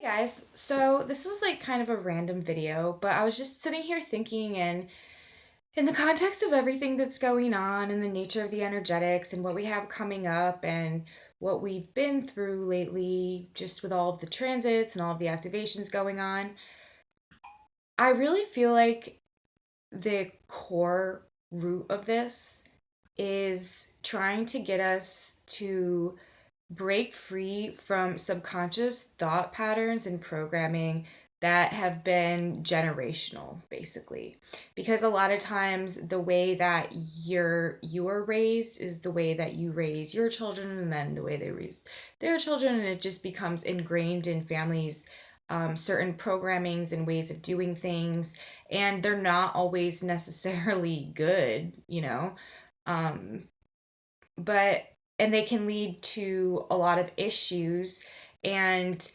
Guys, so this is like kind of a random video, but I was just sitting here thinking, and in the context of everything that's going on and the nature of the energetics and what we have coming up and what we've been through lately, just with all of the transits and all of the activations going on, I really feel like the core root of this is trying to get us to break free from subconscious thought patterns and programming that have been generational, basically, because a lot of times the way that you're raised is the way that you raise your children, and then the way they raise their children, and it just becomes ingrained in families, certain programmings and ways of doing things, and they're not always necessarily good. um, but and they can lead to a lot of issues and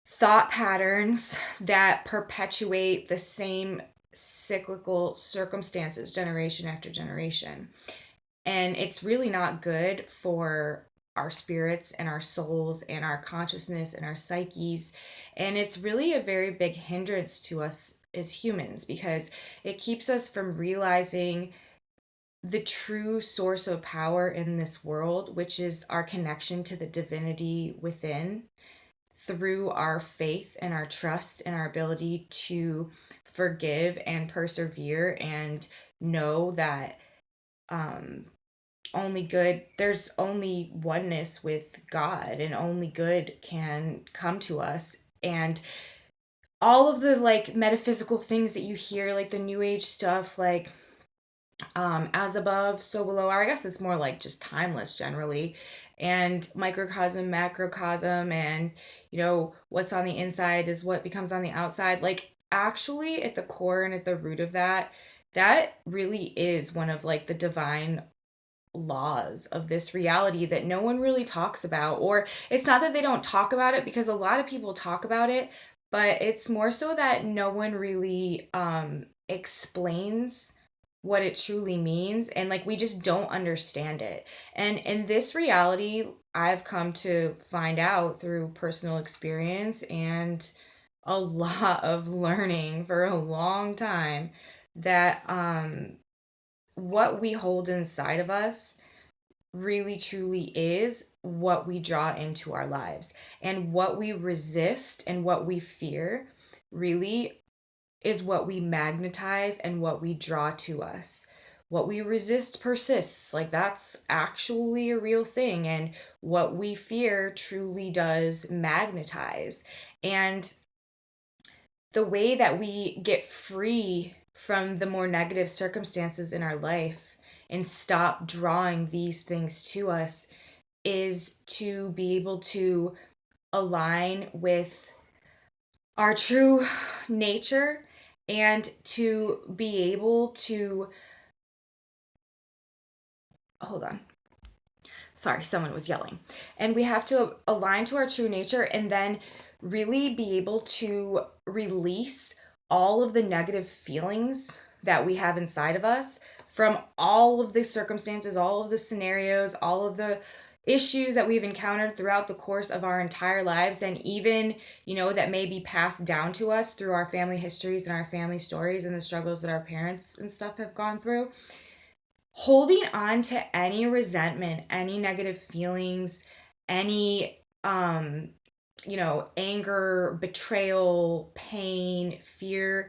thought patterns that perpetuate the same cyclical circumstances generation after generation. And it's really not good for our spirits and our souls and our consciousness and our psyches. And it's really a very big hindrance to us as humans because it keeps us from realizing the true source of power in this world, which is our connection to the divinity within through our faith and our trust and our ability to forgive and persevere and know that um, there's only oneness with God, and only good can come to us. And all of the like metaphysical things that you hear, like the new age stuff, like as above so below, or I guess it's more like just timeless generally, and microcosm macrocosm, and what's on the inside is what becomes on the outside. Like, actually, at the core and at the root of that really is one of like the divine laws of this reality that no one really talks about. Or it's not that they don't talk about it, because a lot of people talk about it, but it's more so that no one really explains what it truly means, and like we just don't understand it. And in this reality, I've come to find out through personal experience and a lot of learning for a long time that what we hold inside of us really truly is what we draw into our lives. And what we resist and what we fear really is what we magnetize and what we draw to us. What we resist persists. Like, that's actually a real thing. And what we fear truly does magnetize. And the way that we get free from the more negative circumstances in our life and stop drawing these things to us is to be able to align with our true nature, and to be able to hold on. Sorry, someone was yelling. And we have to align to our true nature, and then really be able to release all of the negative feelings that we have inside of us from all of the circumstances, all of the scenarios, all of the issues that we've encountered throughout the course of our entire lives, and even, that may be passed down to us through our family histories and our family stories and the struggles that our parents and stuff have gone through. Holding on to any resentment, any negative feelings, any anger, betrayal, pain, fear,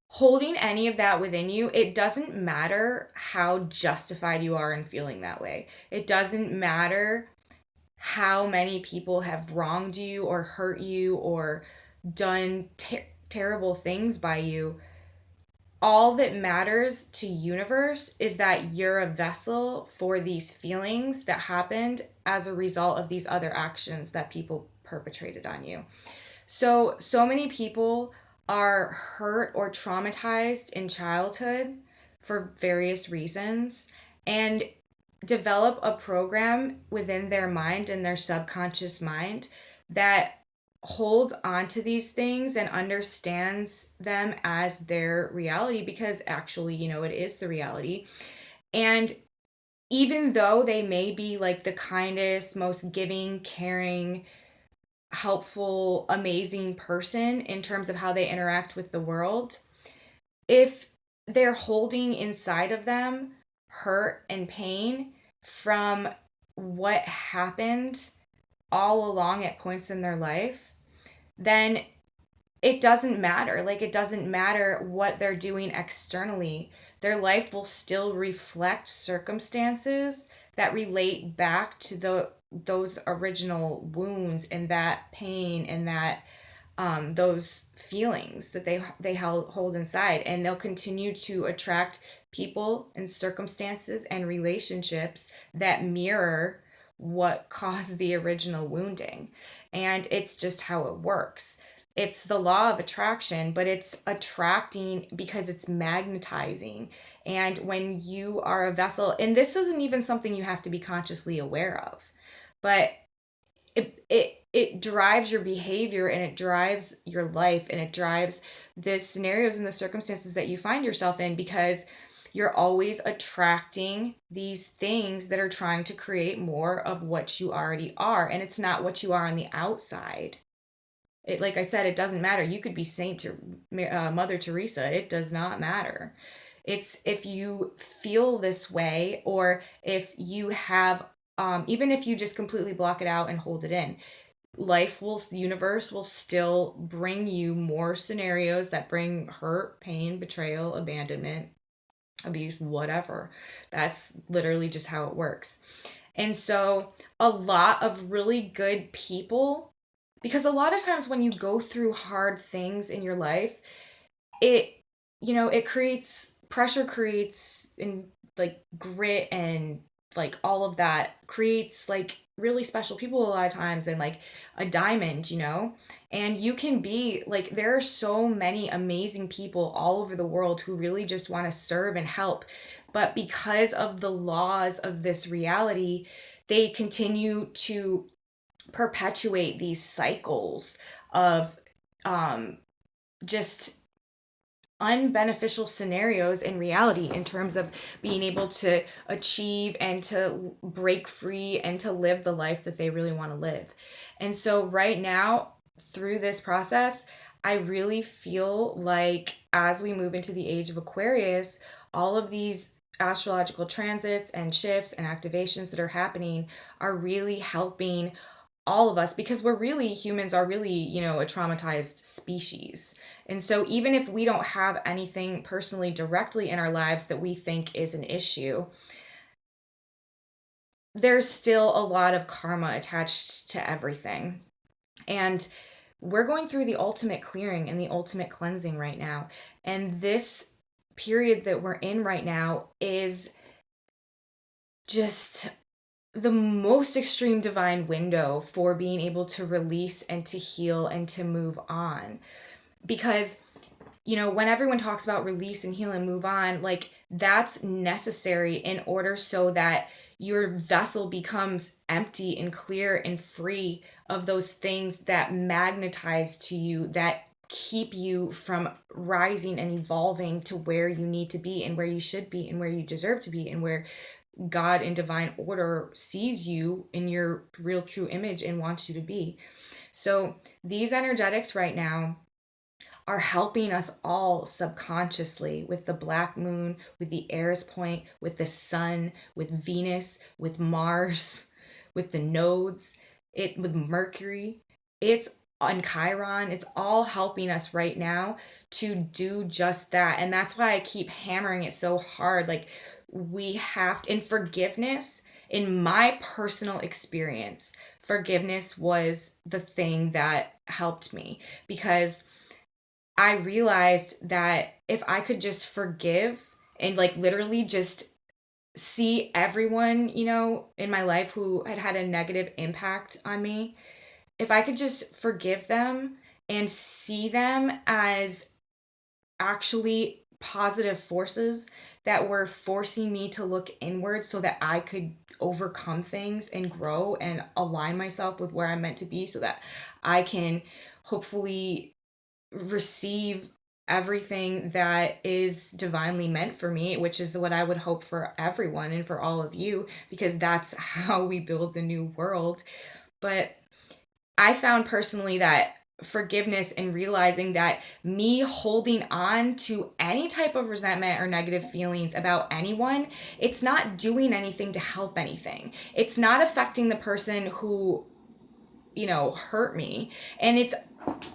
holding any of that within you, it doesn't matter how justified you are in feeling that way. It doesn't matter how many people have wronged you or hurt you or done terrible things by you. All that matters to universe is that you're a vessel for these feelings that happened as a result of these other actions that people perpetrated on you. So many people are hurt or traumatized in childhood for various reasons, and develop a program within their mind and their subconscious mind that holds on to these things and understands them as their reality, because actually, it is the reality. And even though they may be like the kindest, most giving, caring, helpful, amazing person in terms of how they interact with the world, if they're holding inside of them hurt and pain from what happened all along at points in their life, then it doesn't matter. Like, it doesn't matter what they're doing externally. Their life will still reflect circumstances that relate back to those original wounds and that pain and that those feelings that hold inside, and they'll continue to attract people and circumstances and relationships that mirror what caused the original wounding. And it's just how it works. It's the law of attraction, but it's attracting because it's magnetizing. And when you are a vessel, and this isn't even something you have to be consciously aware of, but it drives your behavior, and it drives your life, and it drives the scenarios and the circumstances that you find yourself in, because you're always attracting these things that are trying to create more of what you already are, and it's not what you are on the outside. It, like I said, it doesn't matter. You could be Mother Teresa. It does not matter. It's if you feel this way, or if you have, even if you just completely block it out and hold it in, the universe will still bring you more scenarios that bring hurt, pain, betrayal, abandonment, abuse, whatever. That's literally just how it works. And so, a lot of really good people, because a lot of times when you go through hard things in your life, it, it creates pressure, creates in like grit, and like all of that creates like really special people a lot of times, and like a diamond. And you can be like, there are so many amazing people all over the world who really just want to serve and help, but because of the laws of this reality, they continue to perpetuate these cycles of just unbeneficial scenarios in reality, in terms of being able to achieve and to break free and to live the life that they really want to live. And so, right now, through this process, I really feel like as we move into the age of Aquarius, all of these astrological transits and shifts and activations that are happening are really helping all of us, because humans are really, a traumatized species. And so, even if we don't have anything personally directly in our lives that we think is an issue, there's still a lot of karma attached to everything. And we're going through the ultimate clearing and the ultimate cleansing right now. And this period that we're in right now is just the most extreme divine window for being able to release and to heal and to move on. Because, when everyone talks about release and heal and move on, like, that's necessary in order so that your vessel becomes empty and clear and free of those things that magnetize to you, that keep you from rising and evolving to where you need to be and where you should be and where you deserve to be and where God in divine order sees you in your real true image and wants you to be. So these energetics right now are helping us all subconsciously, with the black moon, with the Eris point, with the sun, with Venus, with Mars, with the nodes, with Mercury. It's on Chiron. It's all helping us right now to do just that. And that's why I keep hammering it so hard. Like, we have to, in forgiveness, in my personal experience, forgiveness was the thing that helped me, because I realized that if I could just forgive and like literally just see everyone, in my life who had a negative impact on me, if I could just forgive them and see them as actually positive forces that were forcing me to look inward so that I could overcome things and grow and align myself with where I'm meant to be, so that I can hopefully receive everything that is divinely meant for me, which is what I would hope for everyone and for all of you, because that's how we build the new world. But I found personally that forgiveness and realizing that me holding on to any type of resentment or negative feelings about anyone, it's not doing anything to help anything. It's not affecting the person who, hurt me. And it's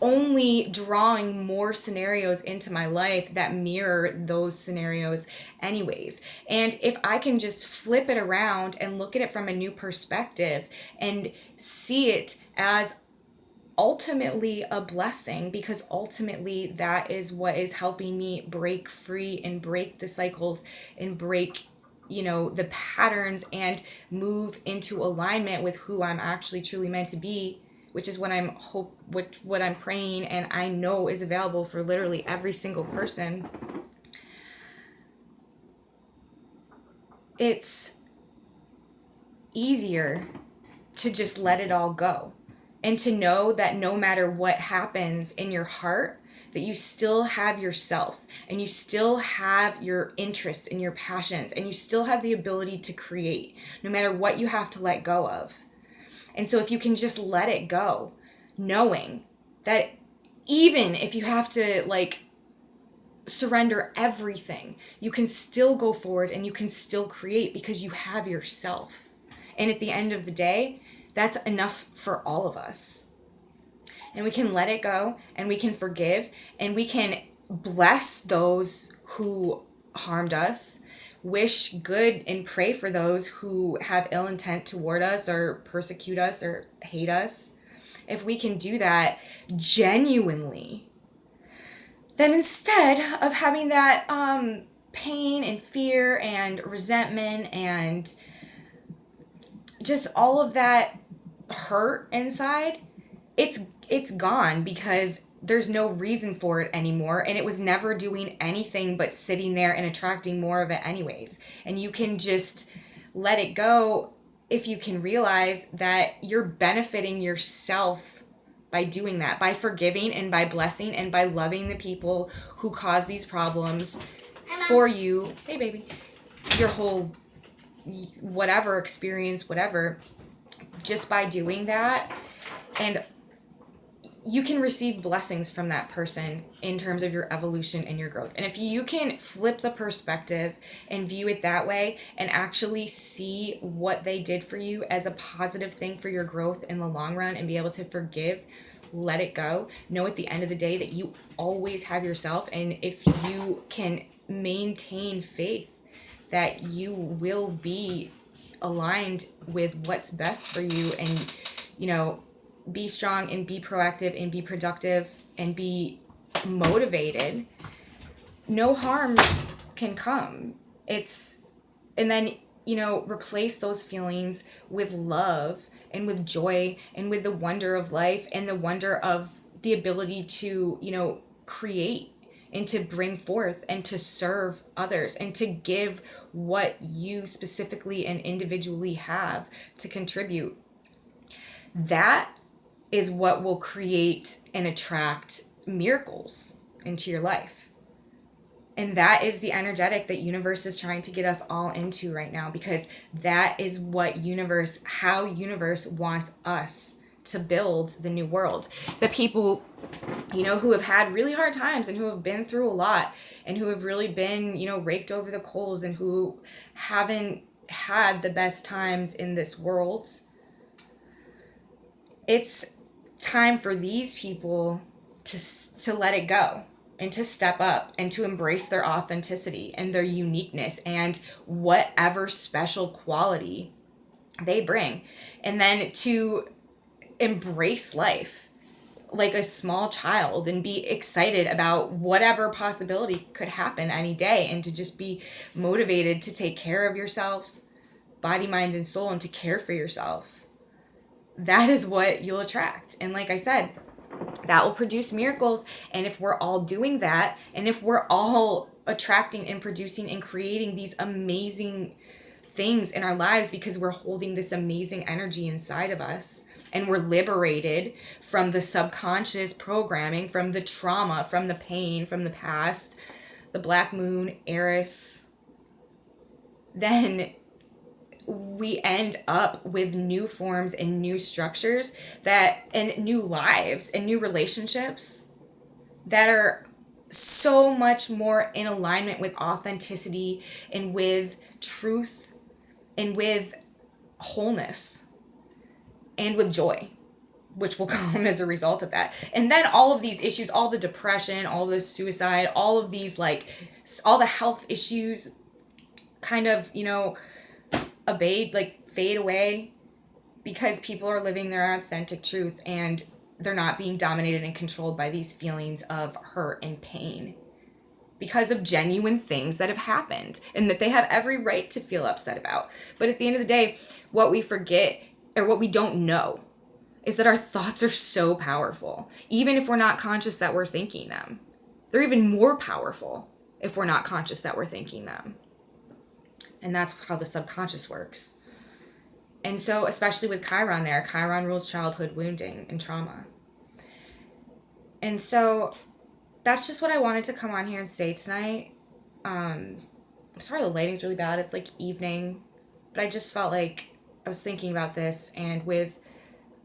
only drawing more scenarios into my life that mirror those scenarios anyways. And if I can just flip it around and look at it from a new perspective and see it as ultimately a blessing, because ultimately that is what is helping me break free and break the cycles and break the patterns and move into alignment with who I'm actually truly meant to be, which is what I'm praying and I know is available for literally every single person. It's easier to just let it all go and to know that no matter what happens in your heart, that you still have yourself and you still have your interests and your passions and you still have the ability to create no matter what you have to let go of. And so if you can just let it go, knowing that even if you have to surrender everything, you can still go forward and you can still create because you have yourself. And at the end of the day, that's enough for all of us. And we can let it go and we can forgive and we can bless those who harmed us, wish good and pray for those who have ill intent toward us or persecute us or hate us. If we can do that genuinely, then instead of having that pain and fear and resentment and just all of that hurt inside, it's gone because there's no reason for it anymore, and it was never doing anything but sitting there and attracting more of it anyways. And you can just let it go if you can realize that you're benefiting yourself by doing that, by forgiving and by blessing and by loving the people who cause these problems for you. Hey baby. Your whole whatever experience, whatever, just by doing that. And you can receive blessings from that person in terms of your evolution and your growth. And if you can flip the perspective and view it that way and actually see what they did for you as a positive thing for your growth in the long run and be able to forgive, let it go, know at the end of the day that you always have yourself. And if you can maintain faith that you will be aligned with what's best for you and, be strong and be proactive and be productive and be motivated, no harm can come. And then, replace those feelings with love and with joy and with the wonder of life and the wonder of the ability to, create and to bring forth and to serve others and to give what you specifically and individually have to contribute. That is what will create and attract miracles into your life. And that is the energetic that universe is trying to get us all into right now, because that is what how universe wants us to build the new world. The people, who have had really hard times and who have been through a lot and who have really been, raked over the coals and who haven't had the best times in this world. It's time for these people to let it go and to step up and to embrace their authenticity and their uniqueness and whatever special quality they bring, and then to embrace life like a small child and be excited about whatever possibility could happen any day, and to just be motivated to take care of yourself, body, mind, and soul, and to care for yourself. That is what you'll attract. And like I said, that will produce miracles. And if we're all doing that, and if we're all attracting and producing and creating these amazing things in our lives because we're holding this amazing energy inside of us and we're liberated from the subconscious programming, from the trauma, from the pain, from the past, the black moon, Eris, then we end up with new forms and new structures and new lives and new relationships that are so much more in alignment with authenticity and with truth and with wholeness and with joy, which will come as a result of that. And then all of these issues, all the depression, all the suicide, all of these, like, all the health issues kind of, abate, like, fade away, because people are living their authentic truth and they're not being dominated and controlled by these feelings of hurt and pain because of genuine things that have happened and that they have every right to feel upset about. But at the end of the day, what we forget, or what we don't know, is that our thoughts are so powerful, even if we're not conscious that we're thinking them. They're even more powerful if we're not conscious that we're thinking them. And that's how the subconscious works. And so, especially with Chiron there, Chiron rules childhood wounding and trauma. And so, that's just what I wanted to come on here and say tonight. I'm sorry the lighting's really bad. It's like evening. But I just felt like I was thinking about this, and with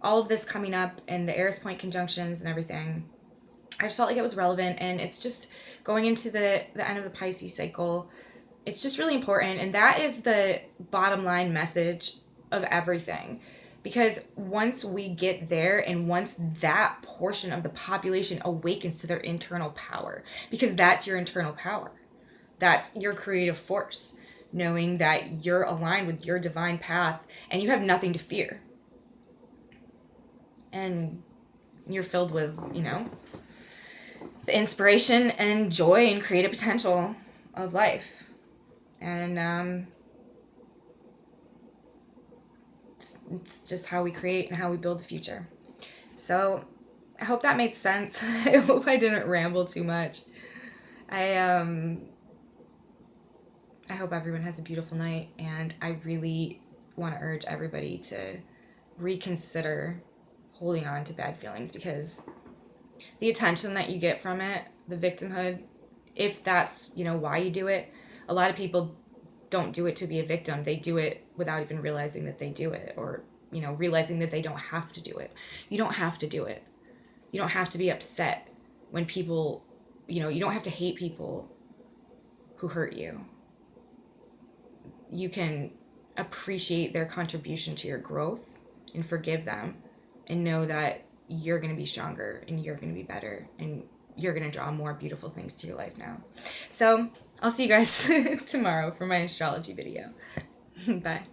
all of this coming up and the Eris point conjunctions and everything, I just felt like it was relevant. And it's just going into the end of the Pisces cycle. It's just really important. And that is the bottom line message of everything. Because once we get there, and once that portion of the population awakens to their internal power, because that's your internal power, that's your creative force, knowing that you're aligned with your divine path and you have nothing to fear. And you're filled with, the inspiration and joy and creative potential of life. And it's just how we create and how we build the future. So I hope that made sense. I hope I didn't ramble too much. I hope everyone has a beautiful night, and I really want to urge everybody to reconsider holding on to bad feelings, because the attention that you get from it, the victimhood, if that's, why you do it, a lot of people don't do it to be a victim. They do it without even realizing that they do it, or, realizing that they don't have to do it. You don't have to do it. You don't have to be upset when people, you don't have to hate people who hurt you. You can appreciate their contribution to your growth and forgive them, and know that you're going to be stronger and you're going to be better and you're going to draw more beautiful things to your life now. So I'll see you guys tomorrow for my astrology video. Bye.